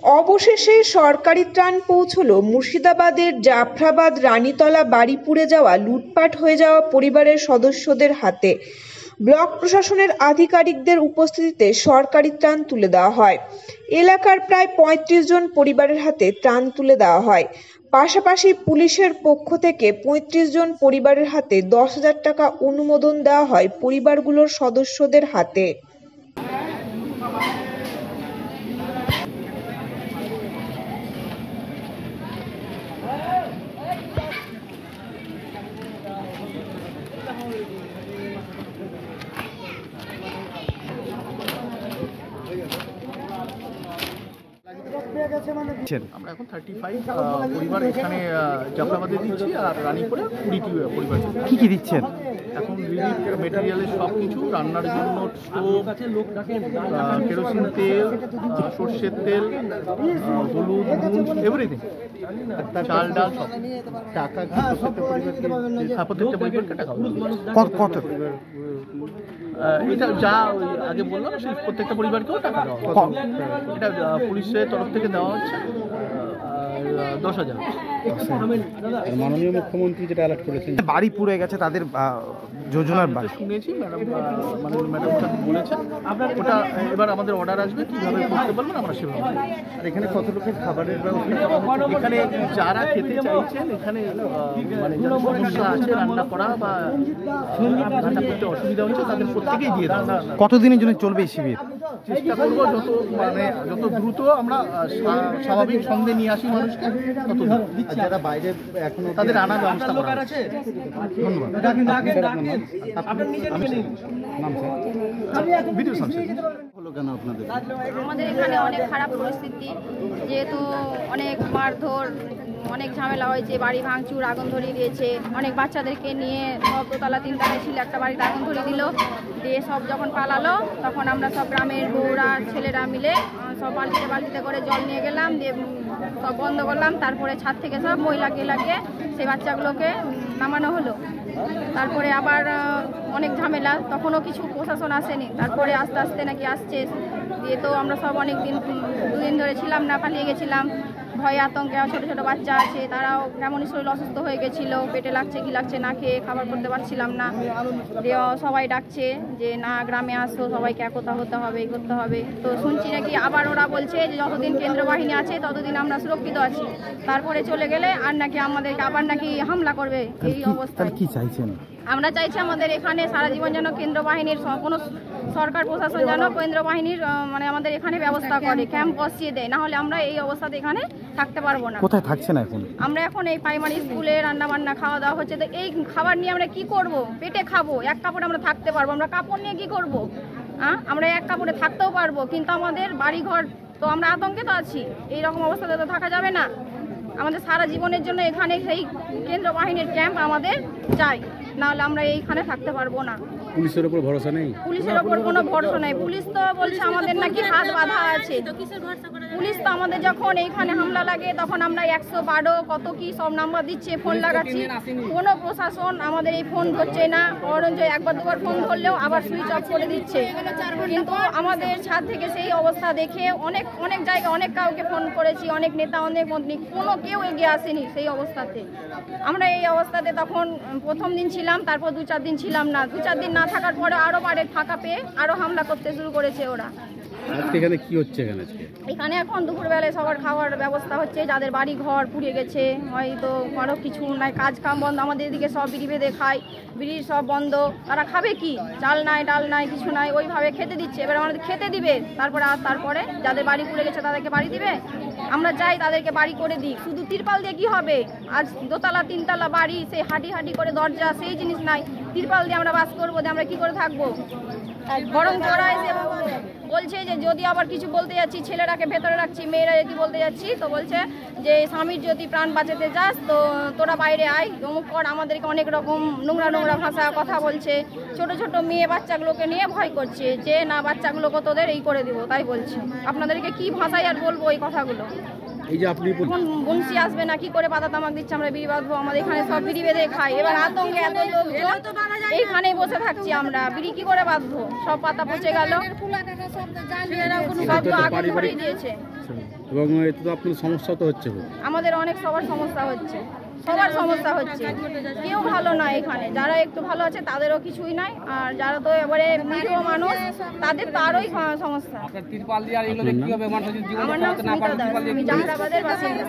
অবশেষে সরকারি ত্রাণ পৌঁছলো মুর্শিদাবাদের জাফরাবাদ রানীতলা বাড়ি পুড়ে যাওয়া লুটপাট হয়ে যাওয়া পরিবারের সদস্যদের হাতে। ব্লক প্রশাসনের আধিকারিকদের উপস্থিতিতে সরকারি ত্রাণ তুলে দেওয়া হয়। এলাকার প্রায় ৩৫ জন পরিবারের হাতে ত্রাণ তুলে দেওয়া হয়। পাশাপাশি পুলিশের পক্ষ থেকে ৩৫ জন পরিবারের হাতে ১০,০০০ টাকা অনুমোদন দেওয়া হয় পরিবারগুলোর সদস্যদের হাতে। আমরা এখন 35 পরিবার এখানে জাফরাবাদে দিচ্ছি, আর রানীপুরে 20টি পরিবার। কি কি দিচ্ছেন এখন রিলিফ মেটেরিয়ালের সব কিছু, রান্নার জন্য স্টোভ, কেরোসিন তেল, সর্ষের তেল, হলুদ, নুন, এভরিথিং, চাল ডাল সব। টাকা প্রত্যেকটা পরিবারকে টাকা কত এটা যা আগে বললাম সেই প্রত্যেকটা পরিবারকেও টাকা দেওয়া হবে। এটা পুলিশের তরফ থেকে দেওয়া হচ্ছে 10,000। মাননীয় মুখ্যমন্ত্রী যেটা অ্যালার্ট করেছেন, বাড়ি পুড়ে গেছে তাদের যোজনার বাড়ি শুনেছি, ম্যাডাম বলেছেন ওটা এবার আমাদের অর্ডার আসবে, কীভাবে করতে পারবেন আমরা সেভাবে। আর এখানে কত লোকের খাবারের ব্যবস্থা? এখানে যারা খেতে চাইছেন, এখানে মানে যারা সমস্যা আছে রান্না করা বা রান্না করতে অসুবিধা হচ্ছে তাদের প্রত্যেকেই দিয়ে দেওয়া। কতদিনের জন্য চলবে এই শিবির? চেষ্টা করবো যত দ্রুত আমরা স্বাভাবিক সঙ্গে নিয়ে আসি মানুষকে, তত যারা বাইরে এখনো তাদের আনার ব্যবস্থা করা আছে। আমাদের এখানে অনেক খারাপ পরিস্থিতি, যেহেতু অনেক মারধর, অনেক ঝামেলা হয়েছে, বাড়ি ভাঙচুর, আগুন ধরিয়ে দিয়েছে। অনেক বাচ্চাদেরকে নিয়ে সব দোতলা তিনতলা ছিল, একটা বাড়িতে আগুন ধরিয়ে দিল। দিয়ে সব যখন পালালো তখন আমরা সব গ্রামের বউরা ছেলেরা মিলে সব বালতিতে করে জল নিয়ে গেলাম, দিয়ে সব বন্ধ করলাম। তারপরে ছাদ থেকে সব মই লাগিয়ে সেই বাচ্চাগুলোকে নামানো হলো। তারপরে আবার অনেক ঝামেলা, তখনও কিছু প্রশাসন আসেনি। তারপরে আস্তে আস্তে নাকি আসছে। দিয়ে তো আমরা সব অনেক দুদিন ধরে ছিলাম না, পালিয়ে গেছিলাম ভয়ে আতঙ্কে। ছোটো ছোটো বাচ্চা আছে, তারাও কেমনই শরীর অসুস্থ হয়ে গেছিলো, পেটে লাগছে কি লাগছে না খেয়ে খাবার করতে পারছিলাম না। দিয়ে সবাই ডাকছে যে না গ্রামে আসো, সবাইকে একতা হতে হবে, এই করতে হবে। তো শুনছি নাকি আবার ওরা বলছে যে যতদিন কেন্দ্র বাহিনী আছে ততদিন আমরা সুরক্ষিত আছি, তারপরে চলে গেলে আর নাকি আমাদেরকে আবার নাকি হামলা করবে। এই অবস্থায় কি চাইছেন? আমরা চাইছি আমাদের এখানে সারা জীবন যেন কেন্দ্র বাহিনীর কোনো সরকার প্রশাসন যেন কেন্দ্র বাহিনীর মানে আমাদের এখানে ব্যবস্থা করে, ক্যাম্প বসিয়ে দেয়, না হলে আমরা এই অবস্থাতে এখানে থাকতে পারবো না। কোথায় থাকছেন এখন? আমরা এখন এই প্রাইমারি স্কুলে রান্না বান্না খাওয়া দাওয়া হচ্ছে, তো এই খাবার নিয়ে আমরা কি করব? পেটে খাবো, এক কাপড়ে আমরা থাকতে পারবো, আমরা কাপড় নিয়ে কি করব? আমরা এক কাপড়ে থাকতেও পারবো, কিন্তু আমাদের বাড়ি ঘর তো আমরা আতঙ্কে তো আছি। এইরকম অবস্থাতে তো থাকা যাবে না। আমাদের সারা জীবনের জন্য এখানে সেই কেন্দ্র বাহিনীর ক্যাম্প আমাদের চাই, নাহলে আমরা এইখানে থাকতে পারবো না। পুলিশের উপর ভরসা নেই? পুলিশের উপর কোনো ভরসা নেই। পুলিশ তো বলছে আমাদের নাকি হাত বাঁধা আছে। পুলিশ তো আমাদের যখন এইখানে হামলা লাগে তখন আমরা 112 কত কি সব নাম্বার দিচ্ছে, ফোন লাগাচ্ছি, কোনো প্রশাসন আমাদের এই ফোন ধরছে না। বরঞ্চ একবার দুবার ফোন ধরলেও আবার সুইচ অফ করে দিচ্ছে। কিন্তু আমাদের ছাদ থেকে সেই অবস্থা দেখে অনেক জায়গায় অনেক কাউকে ফোন করেছি, অনেক নেতা, অনেক মন্ত্রী, কোনো কেউ এগিয়ে আসেনি সেই অবস্থাতে। আমরা এই অবস্থাতে তখন প্রথম দিন ছিলাম, তারপর 2-4 দিন ছিলাম না। 2-4 দিন না থাকার পরে আরো বাড়ি ফাঁকা পেয়ে আরো হামলা করতে শুরু করেছে ওরা। আজকে এখানে কি হচ্ছে? এখানে এখন দুপুরবেলায় সবার খাওয়ার ব্যবস্থা হচ্ছে, যাদের বাড়ি ঘর পুড়িয়ে গেছে, হয়তো কারো কিছু নাই, কাজ কাম বন্ধ। আমাদের এদিকে সব বিড়ি বেঁধে খায়, বিড়ির সব বন্ধ। তারা খাবে কি? চাল নাই, ডাল নাই, কিছু নাই, ওইভাবে খেতে দিচ্ছে। এবার আমাদের খেতে দিবে, তারপরে যাদের বাড়ি পুড়ে গেছে তাদেরকে বাড়ি দিবে। আমরা চাই তাদেরকে বাড়ি করে দিই। শুধু তিরপাল দিয়ে কি হবে? আজ দোতলা তিনতলা বাড়ি, সেই হাঁটি করে দরজা, সেই জিনিস নাই। তিরপাল দিয়ে আমরা বাস করবো, দিয়ে আমরা কি করে থাকবো? বরং ওরা এসে বলছে যে যদি আবার কিছু বলতে যাচ্ছি, ছেলেরাকে ভেতরে রাখছি, মেয়েরা যদি বলতে যাচ্ছি তো বলছে যে স্বামীর যদি প্রাণ বাঁচাতে যাস তো তোরা বাইরে আয়, অমুক কর। আমাদেরকে অনেক রকম নোংরা ভাষা কথা বলছে। ছোট মেয়ে বাচ্চাগুলোকে নিয়ে ভয় করছে যে না বাচ্চাগুলোকে তোদের এই করে দিব, তাই বলছে। আপনাদেরকে কি ভাষায় আর বলবো এই কথাগুলো? এই যে আপনি বংশী আসবে না, কি করে পাতা তামাক দিচ্ছে, আমরা বিড়ি বাঁধবো। আমাদের এখানে সব বিড়ি বেঁধে খাই। এবার আতঙ্কে এত লোকজন এইখানেই বসে থাকছি, আমরা বিড়ি কি করে বাঁধবো? সব পাতা পচে গেল। সব তো আগুন ধরিয়ে দিয়েছে। এবং এতে তো আপনার সমস্যা তো হচ্ছে খুব। আমাদের অনেক সবার সমস্যা হচ্ছে, সবার সমস্যা হচ্ছে। কেউ ভালো না এখানে, যারা একটু ভালো আছে তাদেরও কিছুই নাই, আর যারা তো এবারে মৃত মানুষ তাদের তো আরোই সমস্যা। আমার নাম স্মিতা দাস, আমি জাফরাবাদের বাসিন্দা।